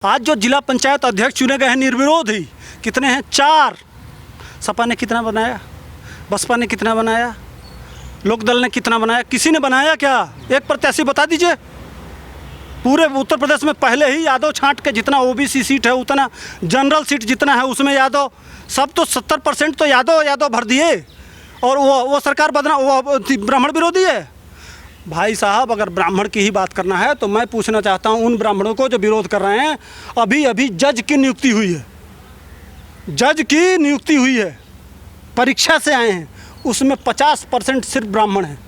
आज जो जिला पंचायत अध्यक्ष चुने गए हैं निर्विरोध ही, कितने हैं? 4। सपा ने कितना बनाया? बसपा ने कितना बनाया? लोकदल ने कितना बनाया? किसी ने बनाया क्या? एक प्रत्याशी बता दीजिए। पूरे उत्तर प्रदेश में पहले ही यादव छांट के जितना ओबीसी सीट है उतना जनरल सीट जितना है उसमें यादव, सब तो 70% तो यादव भर दिए और वो सरकार वो ब्राह्मण विरोधी है। भाई साहब, अगर ब्राह्मण की ही बात करना है तो मैं पूछना चाहता हूं उन ब्राह्मणों को जो विरोध कर रहे हैं। अभी जज की नियुक्ति हुई है, जज की नियुक्ति हुई है, परीक्षा से आए हैं, उसमें 50% सिर्फ ब्राह्मण हैं,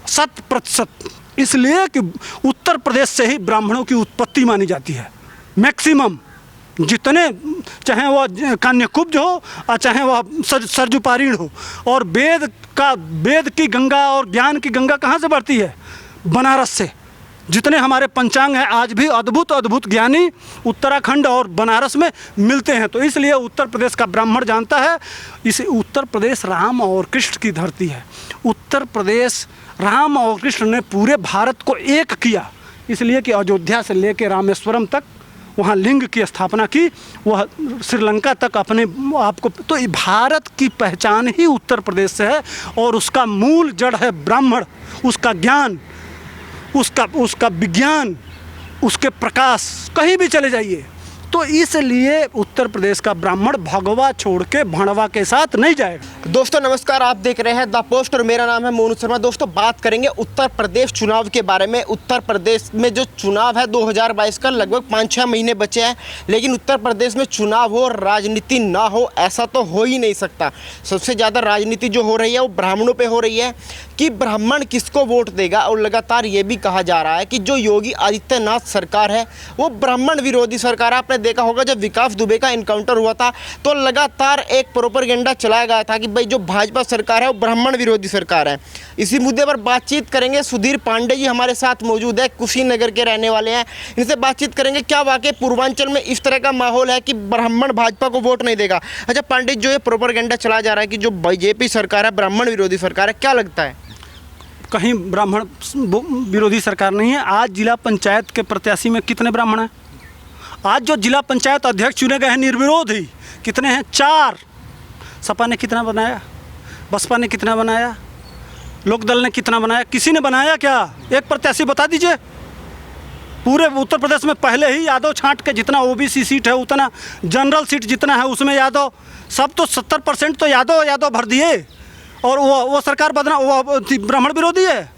100%। इसलिए कि उत्तर प्रदेश से ही ब्राह्मणों की उत्पत्ति मानी जाती है। मैक्सिमम जितने, चाहे वह कान्यकुब्ज हो और चाहे वह सरजुपारीण हो। और वेद की गंगा और ज्ञान की गंगा कहाँ से बढ़ती है? बनारस से। जितने हमारे पंचांग हैं आज भी अद्भुत ज्ञानी उत्तराखंड और बनारस में मिलते हैं। तो इसलिए उत्तर प्रदेश का ब्राह्मण जानता है, इसे उत्तर प्रदेश राम और कृष्ण की धरती है। उत्तर प्रदेश राम और कृष्ण ने पूरे भारत को एक किया, इसलिए कि अयोध्या से लेकर रामेश्वरम तक वहाँ लिंग की स्थापना की, वह श्रीलंका तक अपने आप को। तो भारत की पहचान ही उत्तर प्रदेश से है और उसका मूल जड़ है ब्राह्मण। उसका ज्ञान, उसका विज्ञान, उसके प्रकाश, कहीं भी चले जाइए। तो इसलिए उत्तर प्रदेश का ब्राह्मण भगवा छोड़ के भणवा के साथ नहीं जाएगा। दोस्तों नमस्कार, आप देख रहे हैं द पोस्ट और मेरा नाम है मोनू शर्मा। दोस्तों बात करेंगे उत्तर प्रदेश चुनाव के बारे में। उत्तर प्रदेश में जो चुनाव है 2022 का, लगभग 5-6 महीने बचे हैं, लेकिन उत्तर प्रदेश में चुनाव हो, राजनीति ना हो, ऐसा तो हो ही नहीं सकता। सबसे ज़्यादा राजनीति जो हो रही है वो ब्राह्मणों पर हो रही है कि ब्राह्मण किसको वोट देगा। और लगातार ये भी कहा जा रहा है कि जो योगी आदित्यनाथ सरकार है वो ब्राह्मण विरोधी सरकार है। आपने देखा होगा जब विकास दुबे का इनकाउंटर हुआ था तो लगातार एक प्रोपेगेंडा चलाया गया था कि भाई जो भाजपा सरकार है वो ब्राह्मण विरोधी सरकार है। इसी मुद्दे पर बातचीत करेंगे। सुधीर पांडे जी हमारे साथ मौजूद है, कुशीनगर के रहने वाले हैं। इनसे बातचीत करेंगे क्या वाकई पूर्वांचल में इस तरह का माहौल है कि ब्राह्मण भाजपा को वोट नहीं देगा। अच्छा पांडे, जो ये प्रोपेगेंडा चलाया जा रहा है कि जो बीजेपी सरकार है ब्राह्मण विरोधी सरकार है, क्या लगता है? कहीं ब्राह्मण विरोधी सरकार नहीं है। आज जिला पंचायत के प्रत्याशी में कितने ब्राह्मण हैं? आज जो जिला पंचायत अध्यक्ष चुने गए हैं निर्विरोध ही, कितने हैं? 4। सपा ने कितना बनाया? बसपा ने कितना बनाया? लोकदल ने कितना बनाया? किसी ने बनाया क्या? एक प्रत्याशी बता दीजिए। पूरे उत्तर प्रदेश में पहले ही यादव छांट के जितना ओबीसी सीट है उतना जनरल सीट जितना है उसमें यादव, सब तो 70% तो यादव भर दिए और वो सरकार वो ब्राह्मण विरोधी है।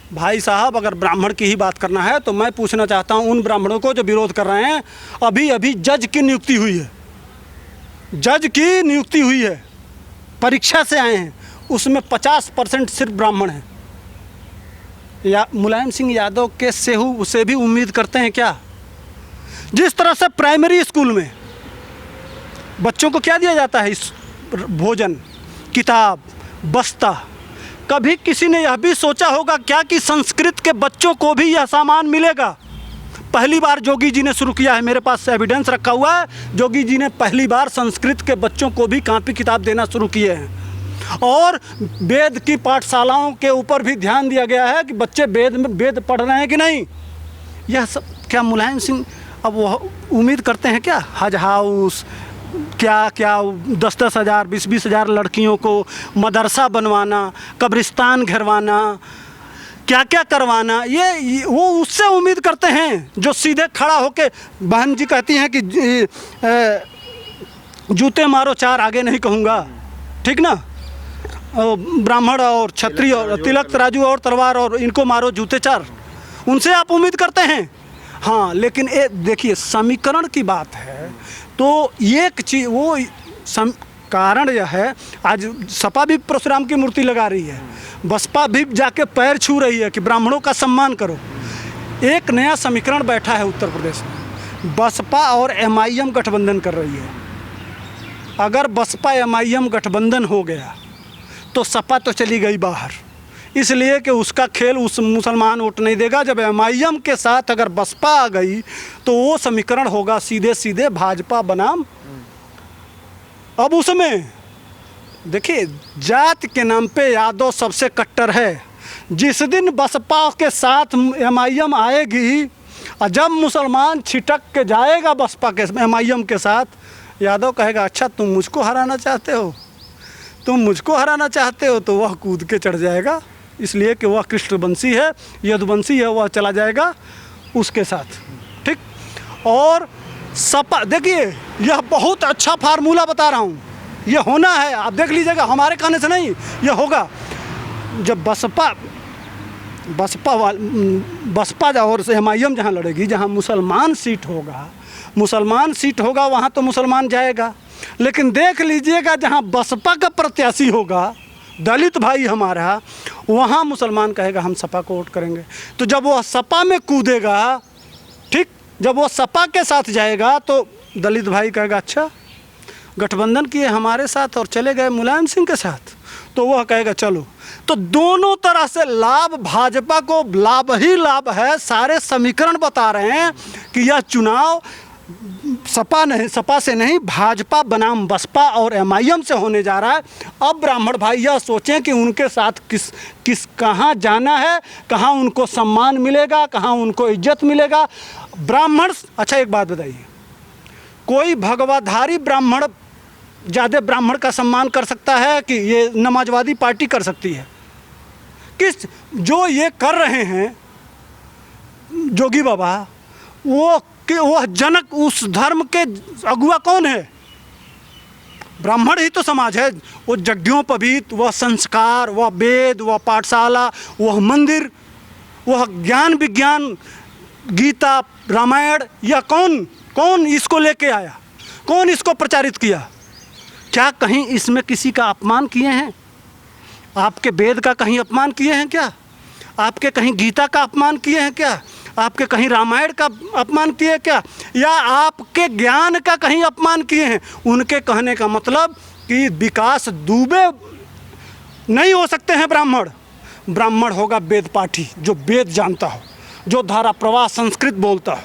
भाई साहब, अगर ब्राह्मण की ही बात करना है तो मैं पूछना चाहता हूं उन ब्राह्मणों को जो विरोध कर रहे हैं। अभी जज की नियुक्ति हुई है, जज की नियुक्ति हुई है, परीक्षा से आए हैं, उसमें 50% सिर्फ ब्राह्मण हैं। या मुलायम सिंह यादव के से भी उम्मीद करते हैं क्या? जिस तरह से प्राइमरी स्कूल में बच्चों को क्या दिया जाता है? भोजन, किताब, बस्ता। कभी किसी ने यह भी सोचा होगा क्या कि संस्कृत के बच्चों को भी यह सामान मिलेगा? पहली बार जोगी जी ने शुरू किया है, मेरे पास एविडेंस रखा हुआ है। जोगी जी ने पहली बार संस्कृत के बच्चों को भी कॉपी किताब देना शुरू किए हैं। और वेद की पाठशालाओं के ऊपर भी ध्यान दिया गया है कि बच्चे वेद पढ़ रहे हैं कि नहीं। यह सब क्या मुलायम सिंह अब वो उम्मीद करते हैं क्या? हज हाउस, क्या 10-10 हज़ार 20-20 हज़ार लड़कियों को मदरसा बनवाना, कब्रिस्तान घेरवाना, क्या करवाना, ये वो उससे उम्मीद करते हैं जो सीधे खड़ा होके, बहन जी कहती हैं कि जूते मारो 4, आगे नहीं कहूँगा, ठीक ना? ब्राह्मण और क्षत्रिय और तिलक तराजू और तलवार और इनको मारो जूते 4, उनसे आप उम्मीद करते हैं। हाँ, लेकिन देखिए समीकरण की बात है तो एक चीज़ वो कारण यह है, आज सपा भी परशुराम की मूर्ति लगा रही है, बसपा भी जाके पैर छू रही है कि ब्राह्मणों का सम्मान करो। एक नया समीकरण बैठा है उत्तर प्रदेश में, बसपा और एमआईएम गठबंधन कर रही है। अगर बसपा एमआईएम गठबंधन हो गया तो सपा तो चली गई बाहर, इसलिए कि उसका खेल उस मुसलमान वोट नहीं देगा। जब एमआईएम के साथ अगर बसपा आ गई तो वो समीकरण होगा सीधे भाजपा बनाम। अब उसमें देखिए जात के नाम पे यादव सबसे कट्टर है। जिस दिन बसपा के साथ एमआईएम आएगी और जब मुसलमान छिटक के जाएगा बसपा के MIM के साथ, यादव कहेगा अच्छा तुम मुझको हराना चाहते हो, तुम मुझको हराना चाहते हो, तो वह कूद के चढ़ जाएगा, इसलिए कि वह कृष्णवंशी है, यदुवंशी है, वह चला जाएगा उसके साथ। ठीक। और सपा, देखिए यह बहुत अच्छा फार्मूला बता रहा हूँ, यह होना है, आप देख लीजिएगा, हमारे कहने से नहीं, यह होगा। जब बसपा और MIM जहाँ लड़ेगी, जहाँ मुसलमान सीट होगा वहाँ तो मुसलमान जाएगा, लेकिन देख लीजिएगा जहाँ बसपा का प्रत्याशी होगा, दलित भाई हमारा, वहाँ मुसलमान कहेगा हम सपा को वोट करेंगे। तो जब वह सपा में कूदेगा, ठीक, जब वो सपा के साथ जाएगा तो दलित भाई कहेगा अच्छा गठबंधन किए हमारे साथ और चले गए मुलायम सिंह के साथ, तो वह कहेगा चलो। तो दोनों तरह से लाभ, भाजपा को लाभ ही लाभ है। सारे समीकरण बता रहे हैं कि यह चुनाव सपा से नहीं, भाजपा बनाम बसपा और MIM से होने जा रहा है। अब ब्राह्मण भाई यह सोचें कि उनके साथ किस कहाँ जाना है, कहाँ उनको सम्मान मिलेगा, कहाँ उनको इज्जत मिलेगा। ब्राह्मण, अच्छा एक बात बताइए, कोई भगवाधारी ब्राह्मण ज़्यादा ब्राह्मण का सम्मान कर सकता है कि ये नमाजवादी पार्टी कर सकती है? किस जो ये कर रहे हैं जोगी बाबा, वह जनक, उस धर्म के अगुआ कौन है? ब्राह्मण ही तो समाज है। वो यज्ञोपवीत, वह संस्कार, वह वेद, वह पाठशाला, वह मंदिर, वह ज्ञान विज्ञान, गीता, रामायण, यह कौन इसको लेके आया? कौन इसको प्रचारित किया? क्या कहीं इसमें किसी का अपमान किए हैं? आपके वेद का कहीं अपमान किए हैं क्या? आपके कहीं गीता का अपमान किए हैं क्या? आपके कहीं रामायण का अपमान किए हैं क्या? या आपके ज्ञान का कहीं अपमान किए हैं? उनके कहने का मतलब कि विकास दुबे नहीं हो सकते हैं ब्राह्मण। ब्राह्मण होगा वेद पाठी, जो वेद जानता हो, जो धारा प्रवाह संस्कृत बोलता हो,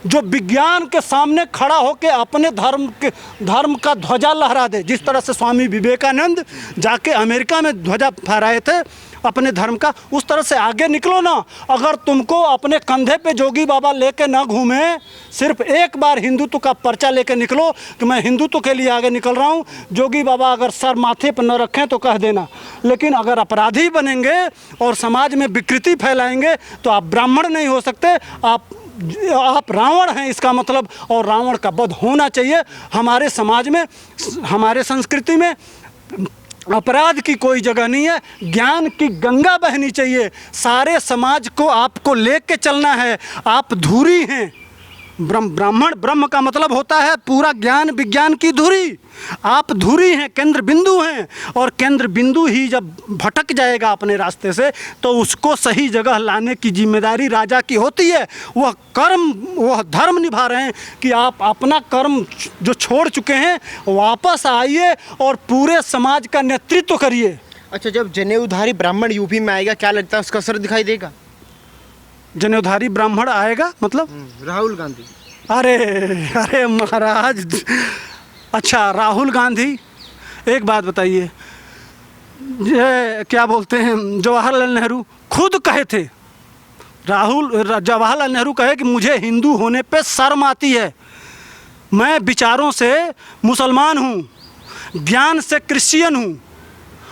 जो विज्ञान के सामने खड़ा होकर अपने धर्म का ध्वजा लहरा दे। जिस तरह से स्वामी विवेकानंद जाके अमेरिका में ध्वजा फहराए थे अपने धर्म का, उस तरह से आगे निकलो ना। अगर तुमको अपने कंधे पे जोगी बाबा लेके ना घूमे, सिर्फ एक बार हिंदुत्व का पर्चा लेके निकलो कि मैं हिंदुत्व के लिए आगे निकल रहा हूँ। जोगी बाबा अगर सर माथे पर न रखें तो कह देना, लेकिन अगर अपराधी बनेंगे और समाज में विकृति फैलाएंगे तो आप ब्राह्मण नहीं हो सकते, आप रावण हैं इसका मतलब। और रावण का वध होना चाहिए। हमारे समाज में, हमारे संस्कृति में अपराध की कोई जगह नहीं है, ज्ञान की गंगा बहनी चाहिए। सारे समाज को आपको लेके चलना है। आप धुरी हैं, ब्राह्मण, ब्रह्म का मतलब होता है पूरा ज्ञान विज्ञान की धुरी। आप धुरी हैं, केंद्र बिंदु हैं, और केंद्र बिंदु ही जब भटक जाएगा अपने रास्ते से तो उसको सही जगह लाने की जिम्मेदारी राजा की होती है। वह कर्म, वह धर्म निभा रहे हैं कि आप अपना कर्म जो छोड़ चुके हैं वापस आइए और पूरे समाज का नेतृत्व करिए। अच्छा, जब जनेऊधारी ब्राह्मण यूपी में आएगा, क्या लगता है उसका असर दिखाई देगा? जनेऊधारी ब्राह्मण आएगा मतलब राहुल गांधी। अरे महाराज, अच्छा राहुल गांधी, एक बात बताइए, ये क्या बोलते हैं, जवाहरलाल नेहरू खुद कहे थे, जवाहरलाल नेहरू कहे कि मुझे हिंदू होने पे शर्म आती है, मैं विचारों से मुसलमान हूँ, ज्ञान से क्रिश्चियन हूँ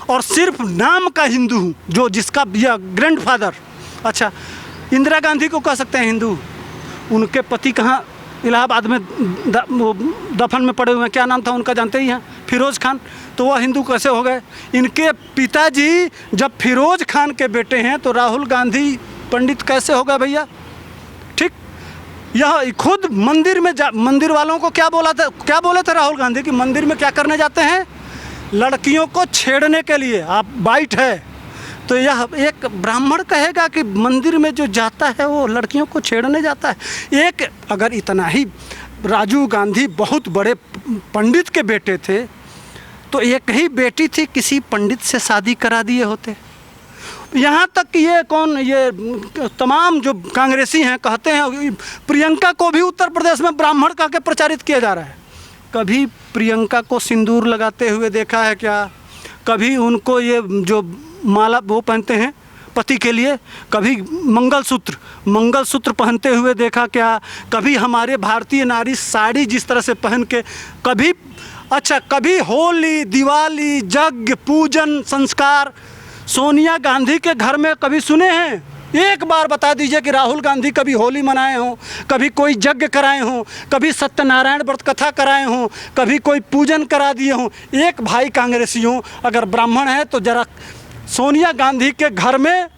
और सिर्फ नाम का हिंदू हूँ, जो जिसका ग्रैंडफादर। अच्छा, इंदिरा गांधी को कह सकते हैं हिंदू, उनके पति कहाँ इलाहाबाद में दफन में पड़े हुए हैं, क्या नाम था उनका जानते ही हैं, फिरोज़ खान। तो वह हिंदू कैसे हो गए? इनके पिताजी जब फिरोज़ खान के बेटे हैं तो राहुल गांधी पंडित कैसे हो गए भैया? ठीक, यह खुद मंदिर में मंदिर वालों को क्या बोले थे राहुल गांधी कि मंदिर में क्या करने जाते हैं? लड़कियों को छेड़ने के लिए। आप बाइट है तो यह एक ब्राह्मण कहेगा कि मंदिर में जो जाता है वो लड़कियों को छेड़ने जाता है। एक, अगर इतना ही राजीव गांधी बहुत बड़े पंडित के बेटे थे तो एक ही बेटी थी, किसी पंडित से शादी करा दिए होते। यहाँ तक कि ये तमाम जो कांग्रेसी हैं कहते हैं प्रियंका को भी उत्तर प्रदेश में ब्राह्मण कह के प्रचारित किया जा रहा है। कभी प्रियंका को सिंदूर लगाते हुए देखा है क्या? कभी उनको ये जो माला वो पहनते हैं पति के लिए, कभी मंगलसूत्र पहनते हुए देखा क्या? कभी हमारे भारतीय नारी साड़ी जिस तरह से पहन के, कभी होली, दिवाली, यज्ञ, पूजन, संस्कार सोनिया गांधी के घर में कभी सुने हैं? एक बार बता दीजिए कि राहुल गांधी कभी होली मनाए हों, कभी कोई यज्ञ कराए हों, कभी सत्यनारायण व्रत कथा कराए हों, कभी कोई पूजन करा दिए हों? एक भाई कांग्रेसियों अगर ब्राह्मण है तो जरा सोनिया गांधी के घर में,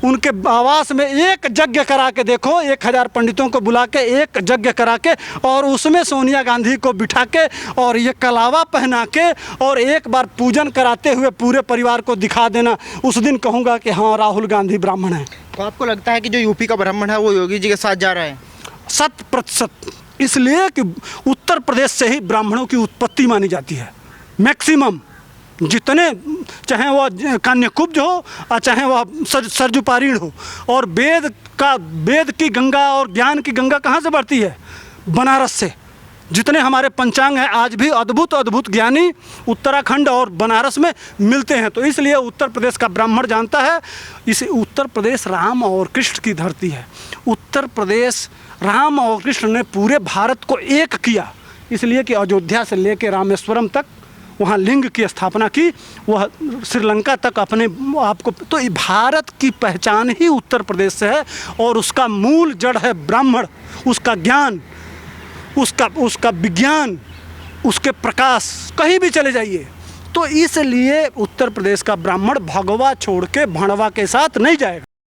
उनके आवास में एक यज्ञ करा के देखो, 1000 पंडितों को बुला के एक यज्ञ करा के, और उसमें सोनिया गांधी को बिठा के और ये कलावा पहना के और एक बार पूजन कराते हुए पूरे परिवार को दिखा देना। उस दिन कहूँगा कि हाँ, राहुल गांधी ब्राह्मण है। तो आपको लगता है कि जो यूपी का ब्राह्मण है वो योगी जी के साथ जा रहा है? 100%। इसलिए कि उत्तर प्रदेश से ही ब्राह्मणों की उत्पत्ति मानी जाती है। मैक्सिमम जितने, चाहे वह कान्यकुब्ज हो और चाहे वह सरजुपारीण हो, और वेद की गंगा और ज्ञान की गंगा कहाँ से बढ़ती है? बनारस से। जितने हमारे पंचांग हैं आज भी अद्भुत ज्ञानी उत्तराखंड और बनारस में मिलते हैं। तो इसलिए उत्तर प्रदेश का ब्राह्मण जानता है, इसे उत्तर प्रदेश राम और कृष्ण की धरती है। उत्तर प्रदेश राम और कृष्ण ने पूरे भारत को एक किया, इसलिए कि अयोध्या से लेकर रामेश्वरम तक वहाँ लिंग की स्थापना की, वह श्रीलंका तक अपने आप को। तो भारत की पहचान ही उत्तर प्रदेश से है, और उसका मूल जड़ है ब्राह्मण। उसका ज्ञान, उसका विज्ञान, उसके प्रकाश, कहीं भी चले जाइए। तो इसलिए उत्तर प्रदेश का ब्राह्मण भगवा छोड़ के भणवा के साथ नहीं जाएगा।